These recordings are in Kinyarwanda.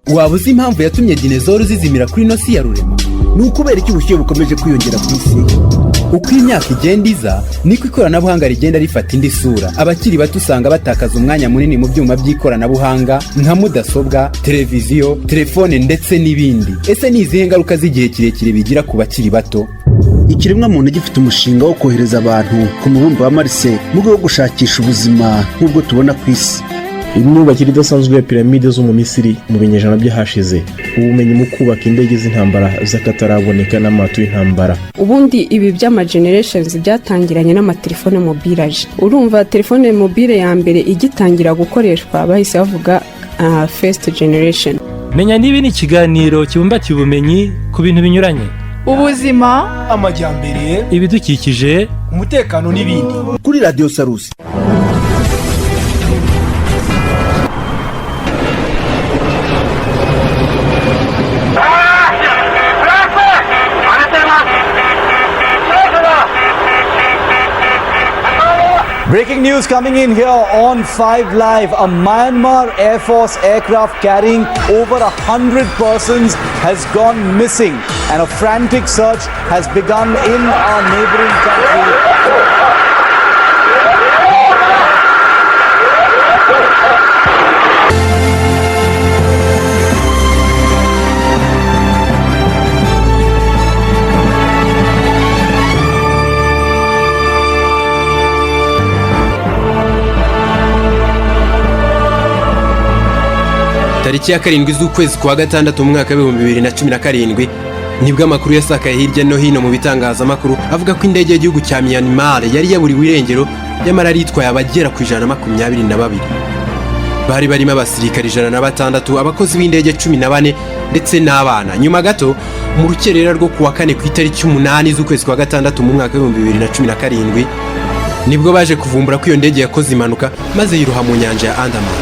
waba uzi impamvu yatumye dinezoro zizimira kuri ino si ya rurema? Ni ukubera iki ubushyuhe bukomeje kwiyongera ku isi? Uko imyaka igenda iza niko ikoranabuhanga rigenda rifata indi sura. Abakiri bato usanga batakaza umwanya munini mu byuma by'ikoranabuhanga nka mudasobwa, televiziyo, telefone ndetse n'ibindi. Ese ni izihe ngaruka z'igihe kirekire bigira ku bakiri bato? Ikiremwa muntu gifite umushinga wo kohereza abantu ku mubumbe wa Mars mu rwego rwo gushakisha ubuzima nk'ubwo tubona ku isi. Imyubakire idasanzwe ya piramide zo mu Misiri mu binyejana byahashize, ubumenyi mu kubaka indege z'intambara z'akataraboneka n'amato y'intambara. Ubundi ibi by'ama generations byatangiranye n'amatelefone mobile aje. Urumva telefone mobile ya mbere igitangira gukoreshwa bahise bavuga first generation. Menya nibi ni ikiganiro kibumbatiye ubumenyi ku bintu binyuranye: ubuzima, amajyambere, ibidukikije, umutekano n'ibindi, kuri Radio Salus. Breaking news coming in here on 5 Live. A Myanmar Air Force aircraft carrying over 100 persons has gone missing, and a frantic search has begun in our neighboring country. Tariki ya 7 z'ukwezi kwa gatandatu mu mwaka wa 2017 nibwo amakuru yasakaye hirya no hino mu bitangazamakuru avuga ko indege y'igihugu cya Myanmar yari yaburiwe irengero y'amara ritwaye abagera ku 122. Bari barimo abasirikari 106, abakozi b'indege 14 ndetse n'abana. Nyuma gato mu rukerera rwo kuwa 4 ku itariki 8 z'ukwezi kwa gatandatu mu mwaka wa 2017 nibwo baje kuvumbura ko iyo ndege yakoze impanuka maze yiroha mu nyanja ya Andaman.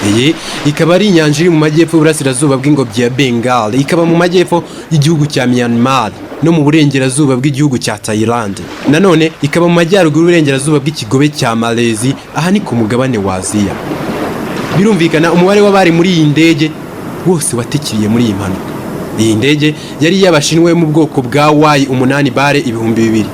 Iyi ikaba ari inyanja iri mu majyepfo y'uburasirazuba bw'ingobyi ya Bengal, ikaba mu majyepfo y'igihugu cya Myanmar no mu burengerazuba bw'igihugu cya Thailand. Nanone ikaba mu majyaruguru y'uburengerazuba bw'ikigobe cya Malaysia, aha ni ku mugabane wa Aziya. Birumvikana umubare w'abari muri iyi ndege wose watikiriye muri iyi mpanuka. Iyi ndege yari y'abashinwa mu bwoko bwa Y8 bare 2000.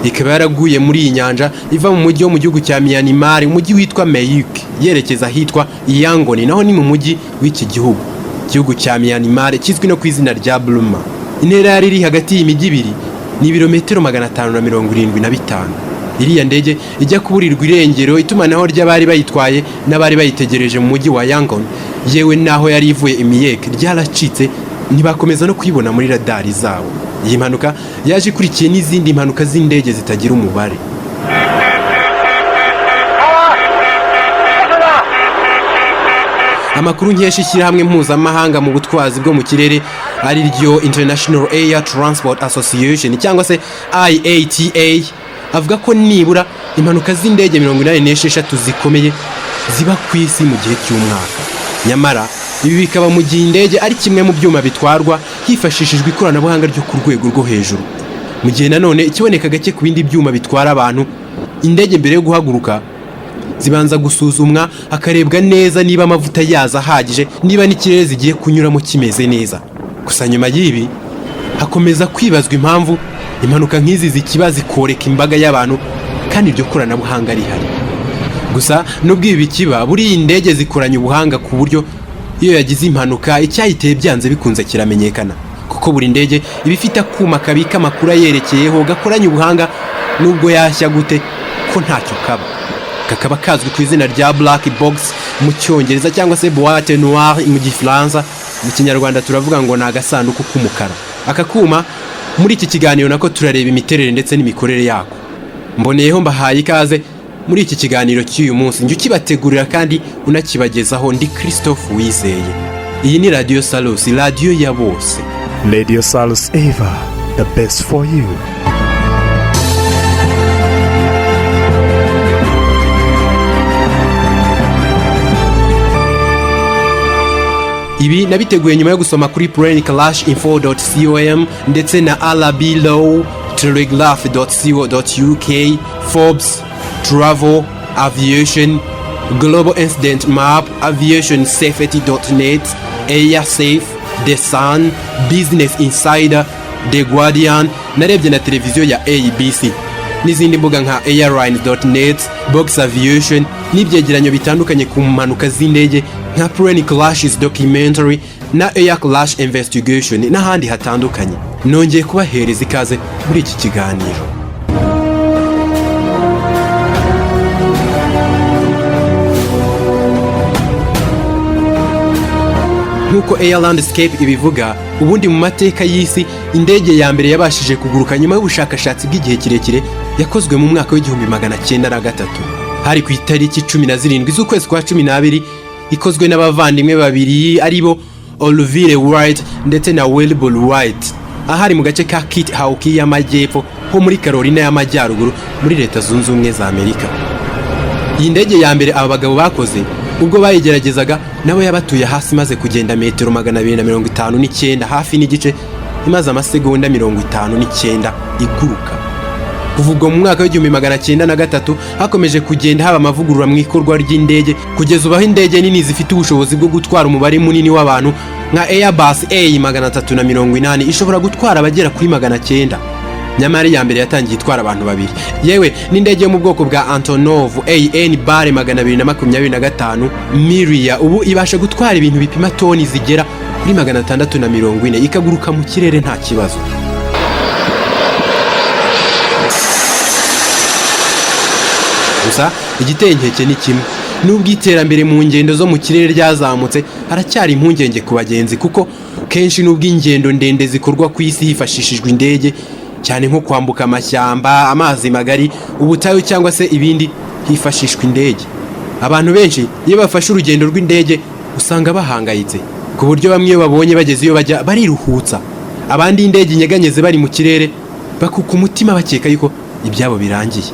Ikaba yaraguye muri iyi nyanja iva mu mujyi wo mu gihugu cya Myanmar, umujyi witwa Mayuk, yerekeza hitwa Yangon, naho ni mu mujyi w'iki gihugu cya Myanmar kizwi no ku izina rya Burma. Intera yari iri hagati y'imijyi ibiri ni ibirometero 575. Iriya ndege ijya kuburirwa irengero, itumanaho ry'abari bayitwaye n'abari bayitegereje mu mujyi wa Yangon yewe naho yari ivuye Imiyek ryaracitse, ntibakomeza no kwibona muri radari zabo. Iyi mpanuka yaje ikurikiye n'izindi mpanuka z'indege zitagira umubare. Amakuru nkesha ishyirahamwe mpuzamahanga mu butwazi bwo mu kirere ari ryo International Air Transport Association cyangwa se IATA avuga ko nibura impanuka z'indege 86 zikomeye ziba ku isi mu gihe cy'umwaka. Nyamara ibi bikaba mu gihe indege ari kimwe mu byuma bitwarwa hifashishijwe ikoranabuhanga ryo ku rwego rwo hejuru. Mu gihe nanone ikiboneka gake ku bindi byuma bitwara abantu, indege mbere yo guhaguruka zibanza gusuzumwa hakarebwa neza niba amavuta yaza ahagije, niba n'ikirere zigiye kunyuramo kimeze neza. Gusa nyuma y'ibi hakomeza kwibazwa impamvu impanuka nk'izi zikiba zikoreka imbaga y'abantu kandi iryo koranabuhanga rihari. Gusa nubwo ibi bikiba, buri indege zikoranye ubuhanga ku buryo iyo yagize impanuka icyayiteye byanze bikunze kiramenyekana, kuko buri ndege iba ifite akuma kabika amakuru yerekeyeho gakoranye ubuhanga, nubwo yashya gute ko ntacyo kaba. Kakaba kazwi ku izina rya black box mu cyongereza cyangwa se boîte noire mu gifaransa. Mu kinyarwanda turavuga ngo ni agasanduku k'umukara. Aka kuma muri iki kiganiro nako turareba imiterere ndetse n'imikorere yako. Mboneyeho mbahaye ikaze muri iki kiganiro cy'uyu munsi, njye ukibategurira kandi unakibagezaho ndi Christophe Wizeye. Iyi ni Radio Salus, radio ya bose. Radio Salus Eva, the best for you. Ibi nabiteguye nyuma yo gusoma kuri planeclashinfo.com ndetse na alabilow telegraph.co.uk, Forbes, Travel, Aviation, Global Incident Map, Aviation Safety.net, Airsafe, The Sun, Business Insider, The Guardian, narebye na televiziyo ya ABC n'izindi mbuga nka airlines.net, Box Aviation n'ibyegeranyo bitandukanye ku mpanuka z'indege nka Plane Crashes Documentary na Air Crash Investigation n'ahandi hatandukanye. Nongeye kubahereza ikaze muri iki kiganiro. Nkuko Air Landscape ibivuga, ubundi mu mateka y'isi indege ya mbere yabashije kuguruka nyuma y'ubushakashatsi bw'igihe kirekire yakozwe mu mwaka w'1903. Hari ku itariki 17 z'ukwezi kwa 12, ikozwe n'abavandimwe babiri aribo Orville Wright ndetse na Wilbur Wright, ahari mu gace ka Kitahawk y'amajyepfo ho muri Carolina y'amajyaruguru muri Leta Zunze Ubumwe za Amerika. Iyi ndege ya mbere aba bagabo bakoze ubwo bayigeragezaga nabo yabatuye hasi maze kugenda metero 259 hafi n'igice, imaze amasegonda 59 iguruka. Kuva ubwo mu mwaka w'1903 hakomeje kugenda haba amavugurura mu ikorwa ry'indege kugeza ubaho indege nini zifite ubushobozi bwo gutwara umubare munini w'abantu nka Airbus A380 ishobora gutwara abagera kuri 900. Nyamara ya mbere yatangiye itwara abantu babiri. Yewe n'indege yo mu bwoko bwa Antonov AN-225 Miria ubu ibasha gutwara ibintu bipima toni zigera kuri 640 ikaguruka mu kirere nta kibazo. Gusa igiteye inkeke ni kimwe, nubwo iterambere mu ngendo zo mu kirere ryazamutse, haracyari impungenge ku bagenzi kuko kenshi nubwo ingendo ndende zikorwa ku isi hifashishijwe indege, cyane nko kwambuka amashyamba, amazi magari, ubutayu cyangwa se ibindi, hifashishwa indege. Abantu benshi iyo bafashe urugendo rw'indege usanga bahangayitse ku buryo bamwe iyo babonye bageze iyo bajya bariruhutsa, abandi indege inyeganyeze bari mu kirere bakuka umutima bakeka yuko ibyabo birangiye.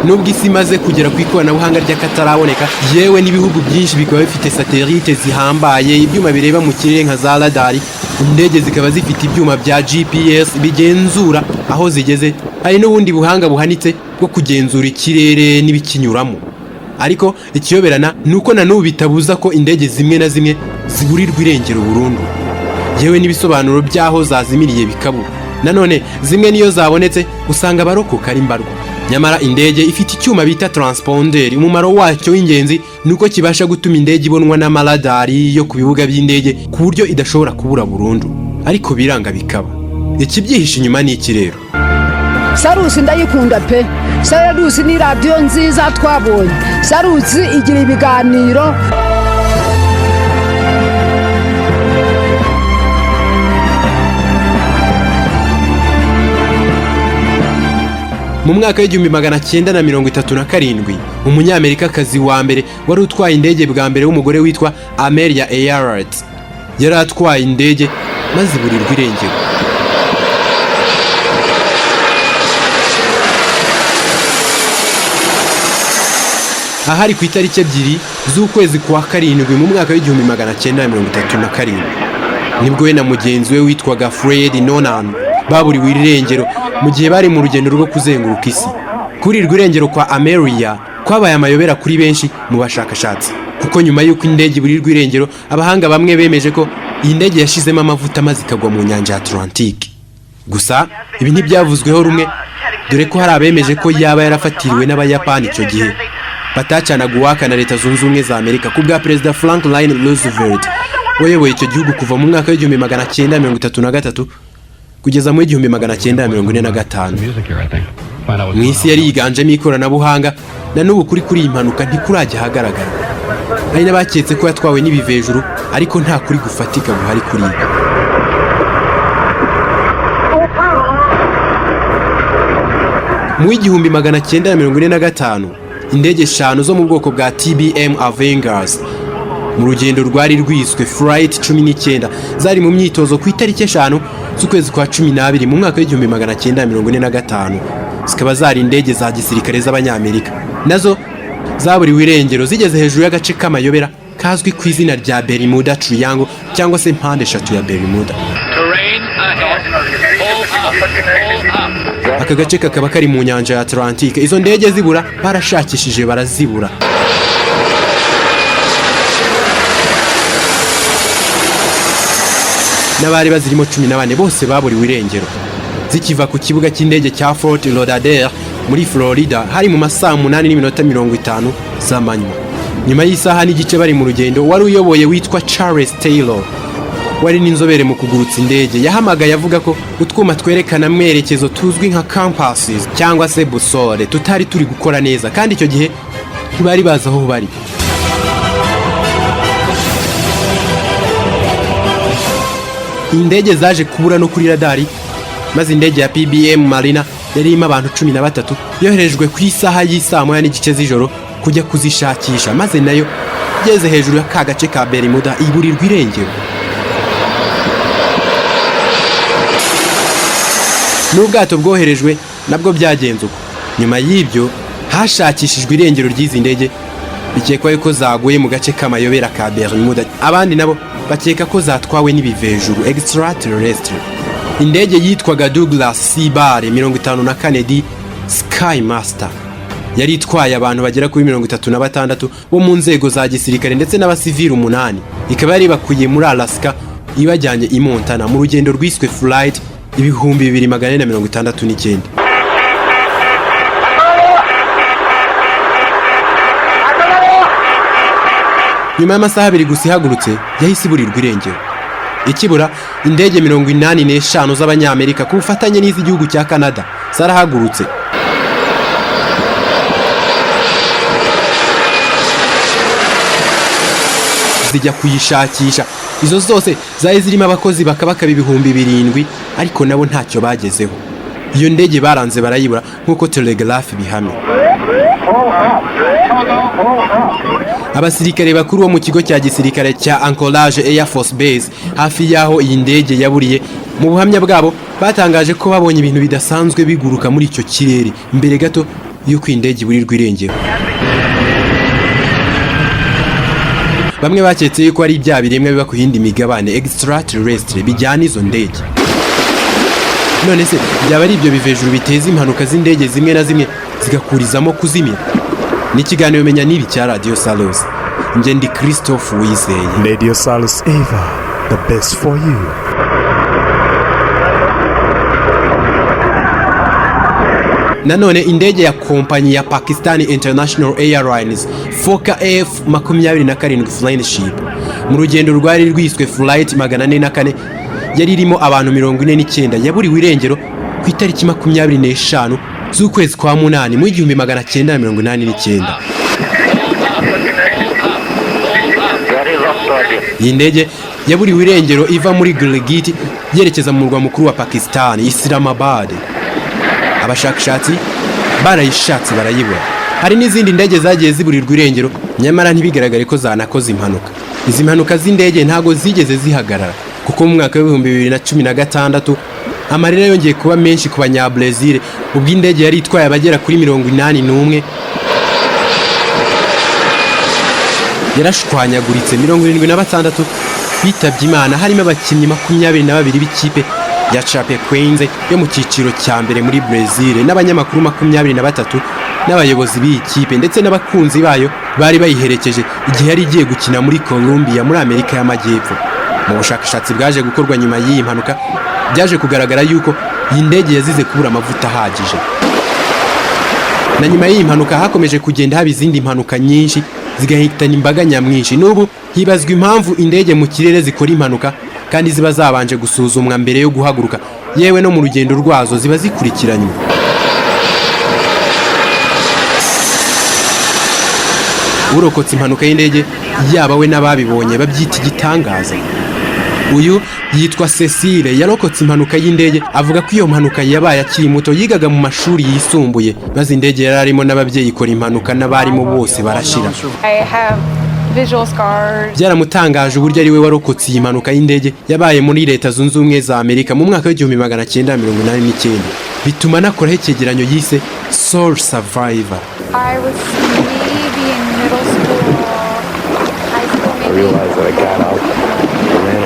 Nubwo isi imaze kugera ku ikoranabuhanga ry'akataraboneka, yewe n'ibihugu byinshi bikaba bifite satelite zihambaye, ibyuma bireba mu kirere nka za radari, indege zikaba zifite ibyuma bya GPS bigenzura aho zigeze, hari n'ubundi buhanga buhanitse bwo kugenzura ikirere n'ibikinyuramo. Ariko ikiyoberana nuko na n'ubu bitabuza ko indege zimwe na zimwe ziburirwa irengero burundu, yewe n'ibisobanuro by'aho zazimiriye bikabura. Nanone zimwe niyo zabonetse usanga barokoka ari mbarwa. Nyamara indege ifite icyuma bita transponder, umumaro wacyo w'ingenzi nuko kibasha gutuma indege ibonwa n'amaradari yo ku bibuga by'indege ku buryo idashobora kubura burundu, ariko biranga bikaba. Ikibyihishe inyuma ni iki rero? Sarusi ndayikunda pe. Sarusi ni radio nziza twabonye. Sarusi igira ibiganiro. Mu mwaka w'1937 umunyamerikakazi wa mbere wari utwaye indege bwa mbere w'umugore witwa Amelia Earhart yari atwaye indege maze iburirwa irengero. Ahari ku itariki 2 z'ukwezi kwa 7 mu mwaka w'1937 nibwo we na mugenzi we witwaga Fred Nolan baburiwe irengero mu gihe bari mu rugendo rwo kuzenguruka isi. Kurirwa irengero kwa Amelia kwabaye amayobera kuri benshi mu bashakashatsi, kuko nyuma y'uko indege iburirwa irengero abahanga bamwe bemeje ko iyi ndege yashizemo amavuta maze ikagwa mu nyanja ya Atlantique. Gusa ibi ntibyavuzweho rumwe, dore ko hari abemeje ko yaba yarafatiriwe n'Abayapani icyo gihe batacanaga uwaka na Leta Zunze Ubumwe za Amerika ku bwa Perezida Franklin Roosevelt wayoboye icyo gihugu kuva mu mwaka w'1933 kugeza mu 1945. Mu isi yari yiganjemo ikoranabuhanga, na n'ubu kuri iyi mpanuka ntikurajya hagaragara. Hari n'abaketse ko yatwawe n'ibivejuru, ariko nta kuri gufatika guhari kuri ibi. Mu 1945 indege 5 zo mu bwoko bwa TBM Avengers mu rugendo rwari rwiswe Flight 19 zari mu myitozo ku itariki 5 z'ukwezi kwa 12 mu mwaka w'1945. Zikaba zari indege za gisirikare z'Abanyamerika, nazo zaburiwe irengero zigeze hejuru y'agace k'amayobera kazwi ku izina rya Bermuda Triangle cyangwa se mpande eshatu ya Bermuda. aka gace kakaba kari mu nyanja ya Atlantique. Izo ndege zibura barashakishije barazibura. N'abari bazirimo 14 bose baburiwe irengero. Zikiva ku kibuga cy'indege cya Fort Lauderdale muri Florida hari mu masaha 8:50 z'amanywa. Nyuma y'isaha n'igice bari mu rugendo, wari uyoboye witwa Charles Taylor, wari n'inzobere mu kugurutsa indege, yahamagaye avuga ko utwuma twerekana amerekezo tuzwi nka compasses cyangwa se boussole tutari turi gukora neza, kandi icyo gihe ntibari bazi aho bari. Indege zaje kubura no kuri radari, maze indege ya PBM Mariner yari irimo abantu 13 yoherejwe ku isaha y'isaa 1:30 z'ijoro kujya kuzishakisha, maze nayo igeze hejuru ya ka gace ka Bermuda iburirwa irengero. N'ubwato bwoherejwe nabwo byagenze uko. Nyuma y'ibyo hashakishijwe irengero ry'izi ndege, bikekwa ko zaguye mu gace k'amayobera ka Bermuda. Abandi nabo bakeka ko zatwawe n'ibivejuru extraterrestre. Indege yitwaga Douglas C. Barr 54D Skymaster yari itwaye abantu bagera kuri 36 bo mu nzego za gisirikare ndetse n'abasivili 8. Ikaba yari bakuye muri Alaska ibajyanye i Montana mu rugendo rwiswe Flight 2469. Nyuma y'amasaha 2 gusa ihagurutse yahise iburirwa irengero. Ikibura indege 85 z'abanyamerika ku bufatanye n'iz'igihugu cya Canada zarahagurutse. Zijya kuyishakisha. Izo zose zari zirimo abakozi bakabaka 7,000, ariko nabo ntacyo bagezeho. Iyo ndege baranze barayibura nk'uko Telegraph bihamye. Abasirikare bakuru bo mu kigo cya gisirikare cya Anchorage Air Force Base hafi yaho iyi ndege yaburiye, mu buhamya bwabo batangaje ko babonye ibintu bidasanzwe biguruka muri icyo kirere mbere gato y'uko indege iburirwa irengero. Bamwe baketse yuko ari ibya biremwe biba ku yindi migabane extraterrestre bijyana izo ndege. None se byaba ari ibyo bivejuru biteza impanuka z'indege zimwe na zimwe zigakurizamo kuzimira? Ni ikiganiro menya nibi cya Radio Salus. Nje ndi Christophe Wizeye. Radio Salus Eva, the best for you. Nanone indege ya kompanyi ya Pakistan International Airlines Fokker F-27 Flagship mu rugendo rwari rwiswe Flight 404 yari irimo abantu 49 yaburiwe irengero ku itariki 25 z'ukwezi kwa 8 mu 1989. Iyi ndege yaburiwe irengero iva muri Gilgit yerekeza mu murwa mukuru wa Pakistan Islamabad. Abashakashatsi barayishatse barayibura. Hari n'izindi ndege zagiye ziburirwa irengero nyamara ntibigaragare ko zanakoze impanuka. Izi mpanuka z'indege ntago zigeze zihagarara kuko mu mwaka wa 2016 amarira yongeye kuba menshi ku banya-Brazil ubwo indege yari itwaye abagera kuri 81 yarashwanyaguritse. 76 bitabye Imana, harimo abakinnyi 22 b'ikipe ya Chapecoense yo mu cyiciro cya mbere muri Brazil n'abanyamakuru 23 n'abayobozi b'iyi kipe ndetse n'abakunzi bayo bari bayiherekeje igihe yari igiye gukina muri Colombia muri Amerika y'Amajyepfo. Mu bushakashatsi bwaje gukorwa nyuma y'iyi mpanuka byaje kugaragara yuko iyi ndege yazize kubura amavuta ahagije. Na nyuma y'iyi mpanuka hakomeje kugenda haba izindi mpanuka nyinshi zigahitana imbaga nyamwinshi. N'ubu hibazwa impamvu indege mu kirere zikora impanuka kandi ziba zabanje gusuzumwa mbere yo guhaguruka, yewe no mu rugendo rwazo ziba zikurikiranywe. Urokotse impanuka y'indege yaba we n'ababibonye babyita igitangaza. Uyu yitwa Cecile yarokotse impanuka y'indege, avuga ko iyo mpanuka yabaye akiri muto, yigaga mu mashuri yisumbuye, maze indege yararimo n'ababyeyi ikora impanuka n'abarimo bose barashira. Byaramutangaje uburyo ari we warokotse iyi mpanuka y'indege yabaye muri Leta Zunze Ubumwe za Amerika mu mwaka wa 1989, bituma anakoraho icyegeranyo yise Soul Survivor.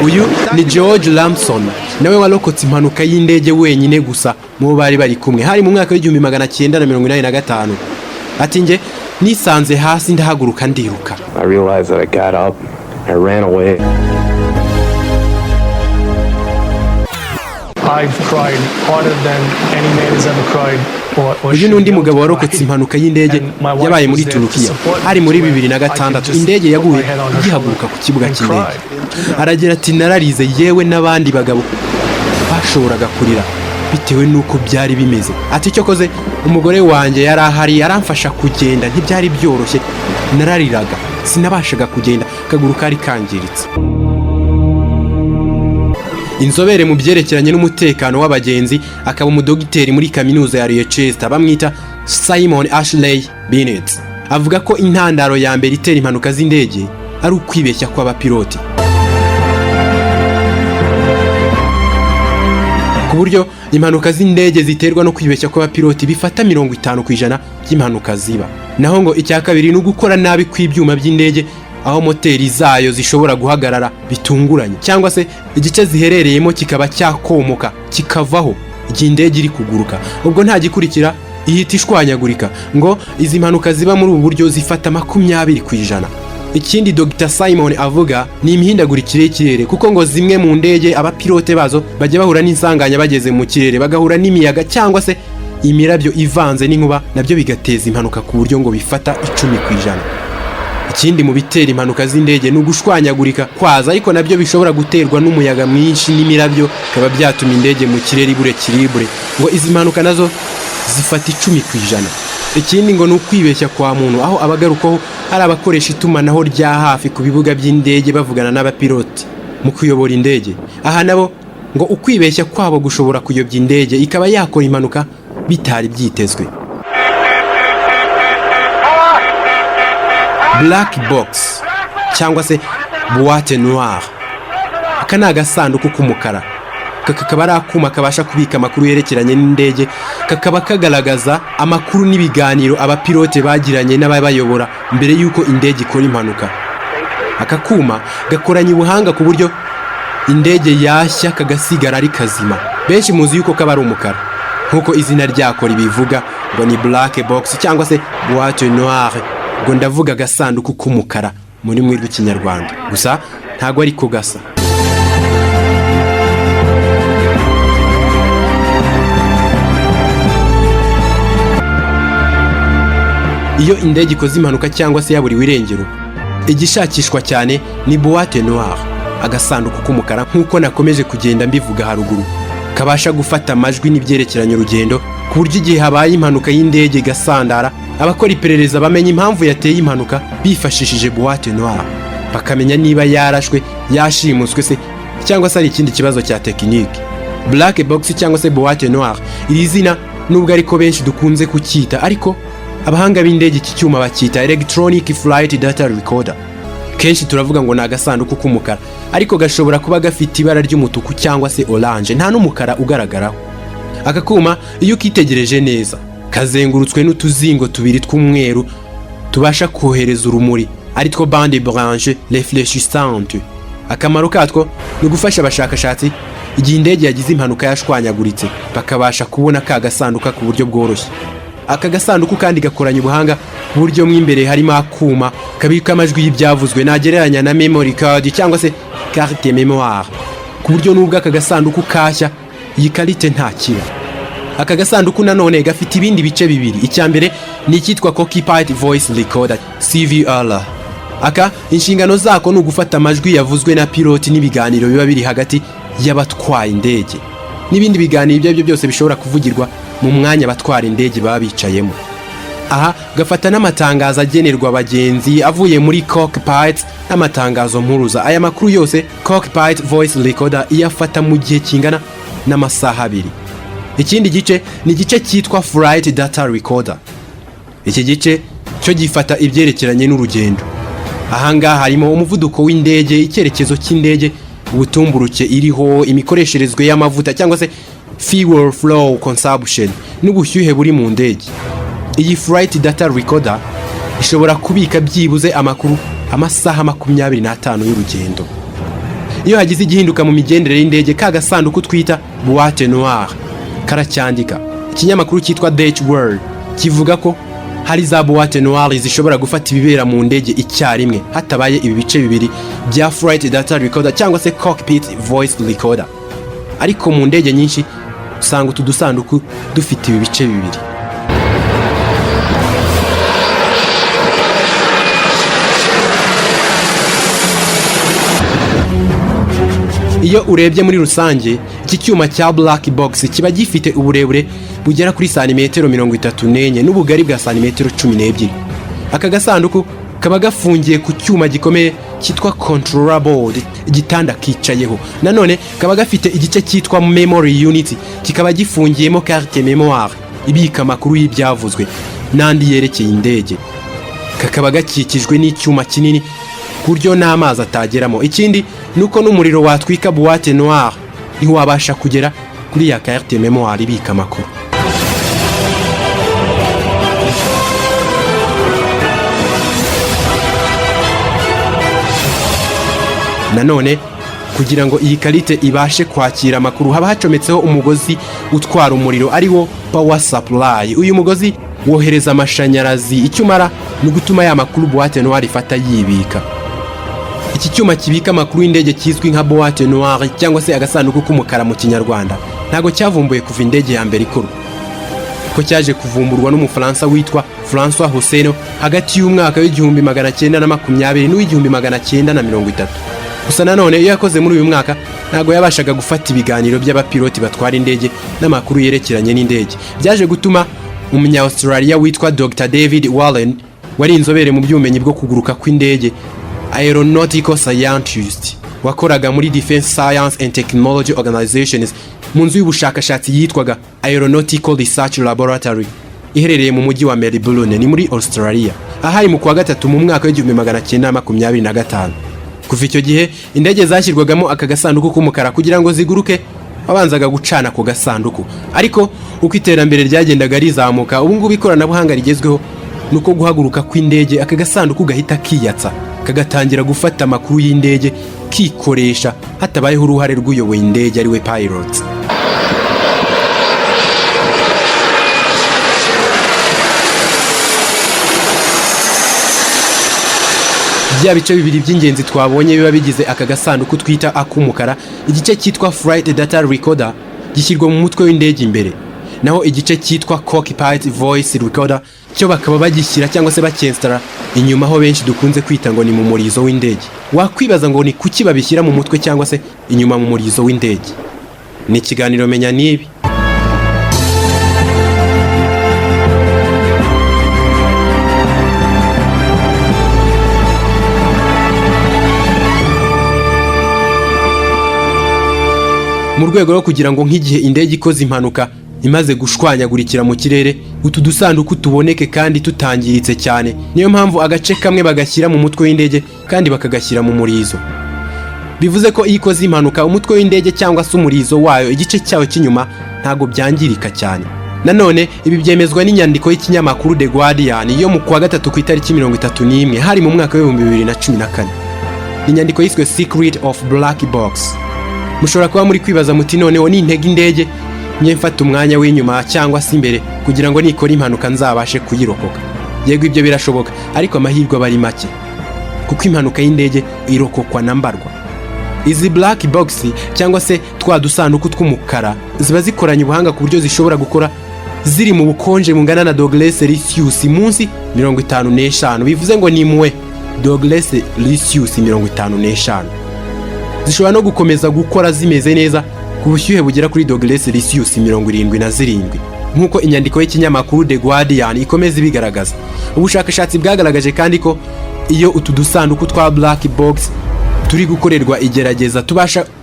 Uyu ni George Lamson, nawe warokotse impanuka y'indege wenyine gusa mu bari bari kumwe hari mu mwaka w'1985. ati nge nisanze hasi ndahaguruka ndiruka. I realized that I got up, I ran away. I've cried harder than any man has ever cried. Uyu n'undi mugabo warokotse impanuka y'indege yabaye muri Turukiya hari muri 2006. indege yaguye igihaguruka ku kibuga cy'indege. Aragira ati nararize yewe n'abandi bagabo bashoboraga kurira bitewe nuko byari bimeze. Ati cyo koze umugore wanjye yari ahari yaramfasha kugenda ntibyari byoroshye narariraga sinabashaga kugenda kaguru kari kangiritse. Inzobere mu byerekeranye n'umutekano w'abagenzi akaba umudogiteri muri kaminuza ya Leicester bamwita Simon Ashley Bennett avuga ko intandaro ya mbere itera impanuka z'indege ari ukwibeshya kw'abapiloti, ku buryo impanuka z'indege ziterwa no kwibeshya kw'abapiloti bifata 50% by'impanuka ziba. Naho ngo icya kabiri ni ugukora nabi kw'ibyuma by'indege aho moteri zayo zishobora guhagarara bitunguranye cyangwa se igice ziherereyemo kikaba cyakomoka kikavaho igihe indege iri kuguruka, ubwo nta gikurikira ihita ishwanyagurika. ngo izi mpanuka ziba muri ubu buryo zifata 20%. Ikindi Dr. Simon avuga ni imihindagurikire y'ikirere kuko ngo zimwe mu ndege abapilote bazo bajya bahura n'insanganya bageze mu kirere bagahura n'imiyaga cyangwa se imirabyo ivanze n'inkuba nabyo bigateza impanuka ku buryo ngo bifata 10%. Ikindi mu bitera impanuka z'indege ni ugushwanyagurika kwaza ariko nabyo bishobora guterwa n'umuyaga mwinshi n'imirabyo kaba byatuma indege mu kirere ibure kiribure, ngo izi mpanuka nazo zifata 10%. Ikindi ngo ni ukwibeshya kwa muntu aho abagarukaho hari abakoresha itumanaho rya hafi ku bibuga by'indege bavugana n'abapiloti mu kuyobora indege. Aha nabo ngo ukwibeshya kwabo gushobora kuyobya indege ikaba yakora impanuka bitari byitezwe. Black box cyangwa se boîte noire aka ni agasanduku k'umukara kakaba ari akuma kabasha kubika amakuru yerekeranye n'indege kakaba kagaragaza amakuru n'ibiganiro abapilote bagiranye n'ababayobora mbere y'uko indege ikora impanuka. Aka kuma gakoranye ubuhanga ku buryo indege yashya kagasigara ari kazima. Benshi muzi yuko kaba ari umukara nkuko izina ryako ribivuga ngo ni black box cyangwa se boîte noire. Ngo ndavuga agasanduku k'umukara muri mwe rw'ikinyarwanda gusa ntago ari ko gasa. Iyo indege ikoze impanuka cyangwa se yaburiwe irengero igishakishwa cyane ni boîte noire, agasanduku k'umukara nkuko nakomeje kugenda mbivuga haruguru kabasha gufata amajwi n'ibyerekeranye urugendo ku buryo igihe habaye impanuka y'indege gasandara abakora iperereza bamenya impamvu yateye impanuka bifashishije boîte noire bakamenya niba yarashwe yashimuswe se cyangwa se ari ikindi kibazo cya tekinike. Black box cyangwa se boîte noire iri zina nubwo ariko benshi dukunze kucyita ariko abahanga b'indege iki cyuma bacyita electronic flight data recorder. Kenshi turavuga ngo ni agasanduku k'umukara ariko gashobora kuba gafite ibara ry'umutuku cyangwa se orange nta n'umukara ugaragaraho. Aka kuma iyo ukitegereje neza kazengurutswe n'utuzingo tubiri tw'umweru tubasha kohereza urumuri ari two bande blanche réfléchissante. Akamaro katwo ni gufasha abashakashatsi igihe indege yagize impanuka yashwanyaguritse bakabasha kubona ka gasanduka ku buryo bworoshye. Aka gasanduku kandi gakoranye ubuhanga ku buryo mw'imbere harimo akuma kabika amajwi y'ibyavuzwe nagereranya na memory card cyangwa se carte mémoire ku buryo nubwo aka gasanduku kashya iyi karite nta kiba. Aka gasanduku nanone gafite ibindi bice bibiri. Icya mbere ni icyitwa cockpit voice recorder CVR. Aka inshingano zako ni ugufata amajwi yavuzwe na piloti n'ibiganiro biba biri hagati y'abatwaye indege n'ibindi biganiro ibyo byo byose bishobora kuvugirwa mu mwanya abatwara indege baba bicayemo. Aha gafata n'amatangazo agenerwa abagenzi avuye muri cockpit n'amatangazo mpuruza. Aya makuru yose cockpit voice recorder iyafata mu gihe kingana n'amasaha 2. Ikindi gice ni igice cyitwa flight data recorder. Iki gice cyo gifata ibyerekeranye n'urugendo. Ahangaha harimo umuvuduko w'indege, icyerekezo cy'indege, ubutumburuke iriho, imikoresherezwe y'amavuta cyangwa se fuel flow consumption n'ubushyuhe buri mu ndege. Iyi flight data recorder ishobora kubika byibuze amakuru amasaha 25 y'urugendo. iyo hagize igihinduka mu migendere y'indege ka gasanduku twita boîte noire karacyandika. Ikinyamakuru cyitwa Dutch World kivuga ko hari za boîte noire zishobora gufata ibibera mu ndege icyarimwe hatabaye ibi bice bibiri bya flight data recorder cyangwa se cockpit voice recorder. Ariko mu ndege nyinshi usanga utu dusanduku dufite ibi bice bibiri. Iyo urebye muri rusange iki cyuma cya black box kiba gifite uburebure bugera kuri santimetero 34 n'ubugari bwa santimetero 12. Aka gasanduku kaba gafungiye ku cyuma gikomeye cyitwa controller board igitanda kicayeho. Nanone kaba gafite igice cyitwa memory unit kikaba gifungiyemo carte mémoire ibika amakuru y'ibyavuzwe n'andi yerekeye indege. Kakaba gakikijwe n'icyuma kinini kuryo n'amazi atageramo. Ikindi nuko n'umuriro watwika boîte noire ntiwabasha kugera kuri ya carte mémoire ibika amakuru. Nanone kugira ngo iyi karite ibashe kwakira amakuru haba hacometseho umugozi utwara umuriro ari wo power supply. Uyu mugozi wohereza amashanyarazi, icyo umara ni gutuma ya makuru boîte noire ifata yibika. Iki cyuma kibika amakuru y'indege kizwi nka boîte noire cyangwa se agasanduku k'umukara mu kinyarwanda ntago cyavumbuye kuva indege ya mbere ikorwa, ko cyaje kuvumburwa n'umufaransa witwa François Hosseino hagati y'umwaka w'1920 n'uw'1930. Gusa nanone iyo yakoze muri uyu mwaka ntago yabashaga gufata ibiganiro by'abapiloti batwara indege n'amakuru yerekeranye n'indege. Byaje gutuma umunya-Australia witwa Dr. David Wallen wari inzobere mu by'ubumenyi bwo kuguruka kw'indege, aeronautical scientist wakoraga muri Defense Science and Technology Organizations mu nzu y'ubushakashatsi yitwaga Aeronautical Research Laboratory iherereye mu mujyi wa Melbourne ni muri Australia. Ahari mu kwa gatatu mu mwaka w'1925. Kuva icyo gihe indege zashyirwagamo aka gasanduku k'umukara kugira ngo ziguruke babanzaga gucana ku gasanduku. Ariko uko iterambere ryagendaga rizamuka ubu ngubu ikoranabuhanga rigezweho nuko guhaguruka kw'indege aka gasanduku gahita kiyatsa kagatangira gufata amakuru y'indege kikoresha hatabayeho uruhare rw'uyoboye indege ari we pilots. Bya bice bibiri by'ingenzi twabonye biba bigize aka gasanduku twita ak'umukara, igice cyitwa flight data recorder gishyirwa mu mutwe w'indege imbere, naho igice cyitwa cockpit voice recorder cyo bakaba bagishyira cyangwa se bacyinstara inyuma aho benshi dukunze kwita ngo ni mu murizo w'indege. Wakwibaza ngo ni kuki babishyira mu mutwe cyangwa se inyuma mu murizo w'indege? Ni ikiganiro menya nibi. Mu rwego rwo kugira ngo nk'igihe indege ikoze impanuka imaze gushwanyagurikira mu kirere utu dusanduku tuboneke kandi tutangiritse cyane, niyo mpamvu agace kamwe bagashyira mu mutwe w'indege kandi bakagashyira mu murizo. Bivuze ko iyo ikoze impanuka umutwe w'indege cyangwa se umurizo wayo igice cyawo cy'inyuma ntago byangirika cyane. Nanone ibi byemezwa n'inyandiko y'ikinyamakuru The Guardian yo mu kwa gatatu ku itariki 31 hari mu mwaka wa 2014. Inyandiko yiswe Secret of Black Box. Mushobora kuba muri kwibaza muti noneho ni intege indege nye mfata umwanya w'inyuma cyangwa se imbere kugira ngo nikora impanuka nzabashe kuyirokoka. Yego ibyo birashoboka ariko amahirwe bari make kuko impanuka y'indege irokokwa na mbarwa. Izi black box cyangwa se twa dusanduku tw'umukara ziba zikoranye ubuhanga ku buryo zishobora gukora ziri mu bukonje bungana na degrees Celsius munsi 55. Bivuze ngo ni muwe degrees Celsius 55. Zishobora no gukomeza gukora zimeze neza ku bushyuhe bugera kuri degrees Celsius 77 nk'uko inyandiko y'ikinyamakuru The Guardian ikomeza ibigaragaza. Ubushakashatsi bwagaragaje kandi ko iyo utu dusanduku twa black box turi gukorerwa igerageza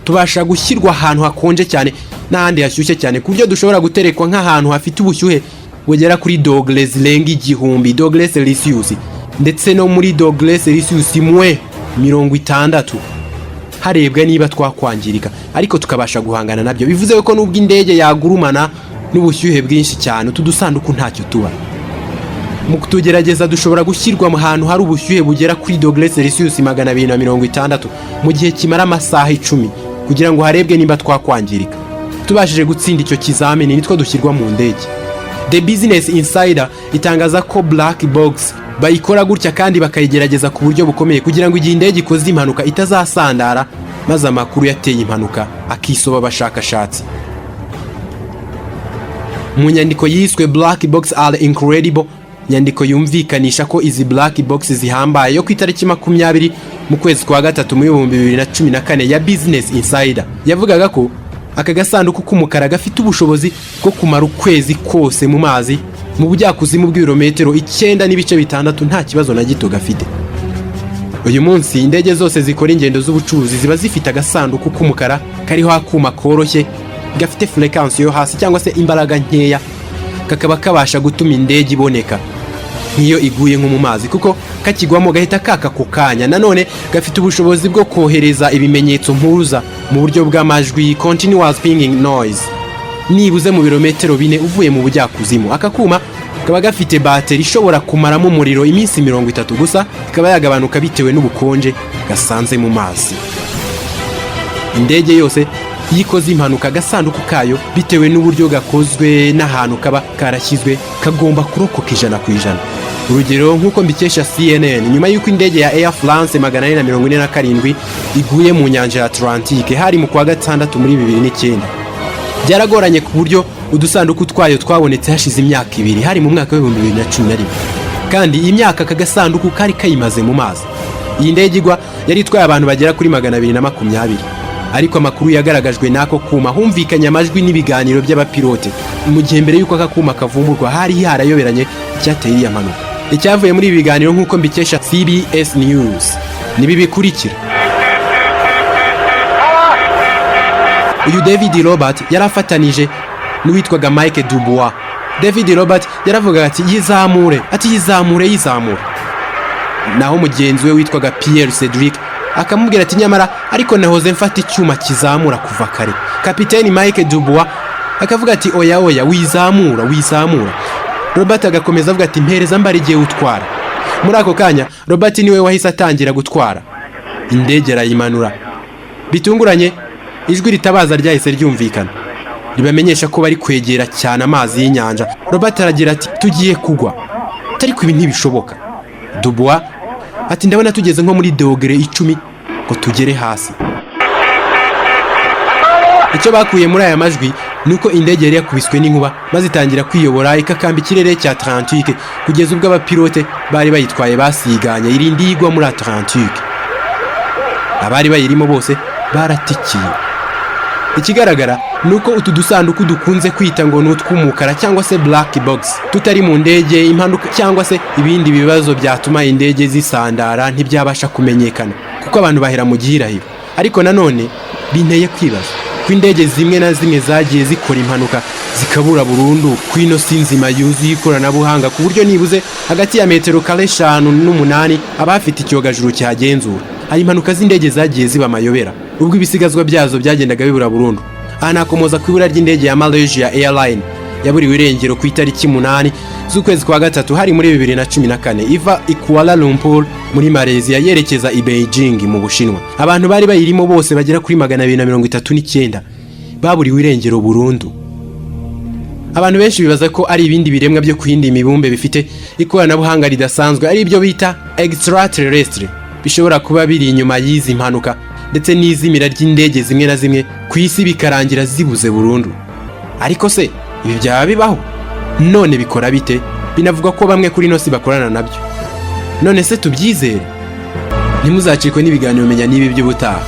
tubasha gushyirwa ahantu hakonje cyane n'ahandi hashyushye cyane ku buryo dushobora guterekwa nk'ahantu hafite ubushyuhe bugera kuri degrees zirenga 1000 degrees Celsius ndetse no muri degrees Celsius 60 harebwa niba twakwangirika ariko tukabasha guhangana nabyo. Bivuze ko nubwo indege yagurumana n'ubushyuhe bwinshi cyane utu dusanduku ntacyo tuba. mu kutugerageza dushobora gushyirwa mu hantu hari ubushyuhe bugera kuri °C 260 mu gihe kimara amasaha 10 kugira ngo harebwe nimba twakwangirika. Tubashije gutsinda icyo kizamini nitwo dushyirwa mu ndege. The Business Insider itangaza ko Black Box bayikora gutya kandi bakayigerageza ku buryo bukomeye kugira ngo igihe indege ikoze impanuka itazasandara maze amakuru yateye impanuka akisoba abashakashatsi. Mu nyandiko yiswe Black Box are Incredible, nyandiko yumvikanisha ko izi Black Box zihambaye yo ku itariki 20 mu kwezi kwa gatatu mu 2014 ya Business Insider yavugaga ko aka gasanduku k'umukara gafite ubushobozi bwo kumara ukwezi kose mu mazi mu bujyakuzimu bw'ibirometero 9.6 nta kibazo na gito gafite. Uyu munsi indege zose zikora ingendo z'ubucuruzi ziba zifite agasanduku k'umukara kariho akuma koroshye gafite frequency yo hasi cyangwa se imbaraga nkeya, kakaba kabasha gutuma indege iboneka nk'iyo iguye nko mu mazi kuko kakigwamo gahita kaka ku kanya. Nanone gafite ubushobozi bwo kohereza ibimenyetso mpuruza mu buryo bw'amajwi continuous pinging noise nibuze mu birometero 4 uvuye mu bujyakuzimu. Aka kuma kaba gafite bateri ishobora kumaramo umuriro iminsi 30 gusa, kaba yagabanuka bitewe n'ubukonje gasanze mu mazi. Indege yose yikoze impanuka agasanduku kayo bitewe n'uburyo gakozwe n'ahantu kaba karashyizwe kagomba kurokoka 100%. Urugero nk'uko mbikesha CNN, nyuma y'uko indege ya Air France 447 iguye mu nyanja ya Atlantique hari mu kwa gatandatu muri 2009, byaragoranye ku buryo udusanduku twayo twabonetse hashize imyaka 2 hari mu mwaka wa 2011, kandi iyi myaka aka gasanduku kari kayimaze mu mazi. Iyi ndege igwa yari itwaye abantu bagera kuri 220, ariko amakuru yagaragajwe n'ako kuma humvikanye amajwi n'ibiganiro by'abapilote mu gihe mbere y'uko aka kuma kavumburwa hari harayoberanye cyateye iya mpanuka. Icyavuye muri ibi biganiro nk'uko mbikesha CBS News nibi bikurikira. Uyu David Robert yarafatanije n'uwitwaga Mike Dubois. David Robert yaravuga ati yizamure, yizamure. Naho mugenzi we witwaga Pierre Cedric akamubwira ati nyamara ariko nahoze mfata icyuma kizamura kuva kare. Kapiteni Mike Dubois akavuga ati oya wizamura. Robert agakomeza avuga ati mpereza mbarigiye utwara. Muri ako kanya Robert niwe wahise atangira gutwara. Indege arayimanura. Bitunguranye ijwi ritabaza ryahise ryumvikana ribamenyesha ko bari kwegera cyane amazi y'inyanja. Robert aragira ati tugiye kugwa. Ariko ibi ntibishoboka. Dubois ati ndabona tugeze nko muri dogere 10 ngo tugere hasi. Icyo bakuye muri aya majwi nuko indege yari yakubiswe n'inkuba maze itangira kwiyobora ikakamba ikirere cya Atlantique kugeza ubwo abapilote bari bayitwaye basiganye irindi igwa muri Atlantique. Abari bayirimo bose baratikiye. Ikigaragara nuko utu dusanduku dukunze kwita ngo n'utw'umukara cyangwa se black box tutari mu ndege impanuka cyangwa se ibindi bibazo byatuma indege zisandara ntibyabasha kumenyekana kuko abantu bahera mu gihirahiro. Ariko nanone binteye kwibaza ko indege zimwe na zimwe zagiye zikora impanuka zikabura burundu kwino sinzima yuzuye ikoranabuhanga ku buryo nibuze hagati ya metero kare 5 n'8 abafite icyogajuru cyagenzura. Hari impanuka z'indege zagiye ziba amayobera ubwo ibisigazwa byazo byagendaga bibura burundu. Aha nakomoza ku ibura ry'indege ya Malaysia Airline yaburiwe irengero ku itariki 8 z'ukwezi kwa gatatu hari muri 2014 iva i Kuala Lumpur muri Malaysia yerekeza i Beijing mu Bushinwa. Abantu bari bayirimo bose bagera kuri 239 baburiwe irengero burundu. Abantu benshi bibaza ko ari ibindi biremwa byo kwindi mibumbe bifite ikoranabuhanga ridasanzwe ari byo bita extraterrestre bishobora kuba biri inyuma y'izi mpanuka ndetse n'izimira ry'indege zimwe na zimwe ku isi bikarangira zibuze burundu. Ariko se ibi byaba bibaho? None bikora bite? Binavuga ko bamwe kuri nosi bakorana nabyo. None se tubyizere? Ntimuzacikwe n'ibiganiro menya nibi by'ubutaha.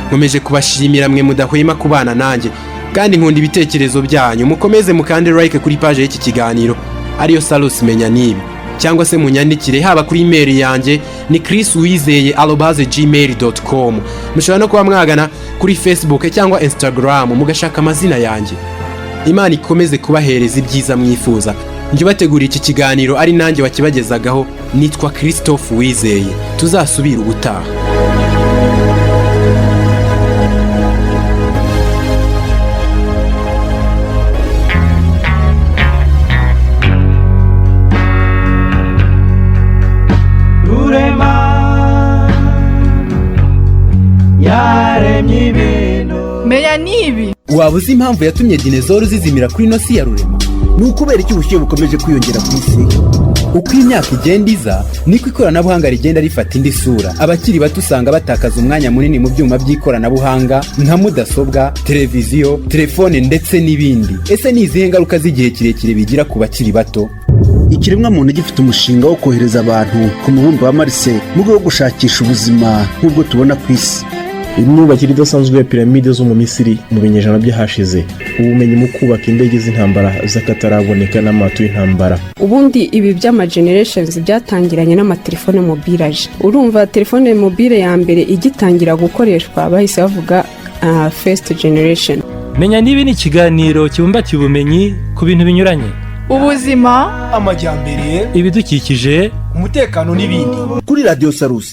Nkomeje kubashimira mwe mudahwema kubana nanjye kandi nkunda ibitekerezo byanyu. Mukomeze mukande like kuri page y'iki kiganiro ariyo Salus menya nibi, cyangwa se munyandikire haba kuri email yanjye ni chriswizeye@gmail.com. Mushobora no kuba mwagana kuri Facebook cyangwa Instagram mugashaka amazina yanjye. Imana ikomeze kubahereza ibyiza mwifuza. Njye bategura iki kiganiro ari nanjye wakibagezagaho nitwa Christophe Wizeye. Tuzasubira ubutaha. menya n'ibi. Waba uzi impamvu yatumye dinezoro zizimira kuri ino si ya rurema? Ni ukubera iki ubushyuhe bukomeje kwiyongera ku isi? Uko imyaka igenda iza niko ikoranabuhanga rigenda rifata indi sura. Abakiri bato usanga batakaza umwanya munini mu byuma by'ikoranabuhanga nka mudasobwa, televiziyo, telefone ndetse n'ibindi. Ese ni izihe ngaruka z'igihe kirekire bigira ku bakiri bato? Ikiremwa muntu gifite umushinga wo kohereza abantu ku mubumbe wa Marse mu rwego rwo gushakisha ubuzima nk'ubwo tubona ku isi. imyubakire idasanzwe ya piramide zo mu Misiri mu binyejana byahashize, ubumenyi mu kubaka indege z'intambara z'akataraboneka n'amato y'intambara. Ubundi ibi by'ama generations byatangiranye n'amatelefone mobile aje. Urumva telefone mobile ya mbere igitangira gukoreshwa bahise bavuga first generation. Menya nibi ni ikiganiro kibumbatiye ubumenyi ku bintu binyuranye: ubuzima, amajyambere, ibidukikije, umutekano n'ibindi. Kuri Radio Salus.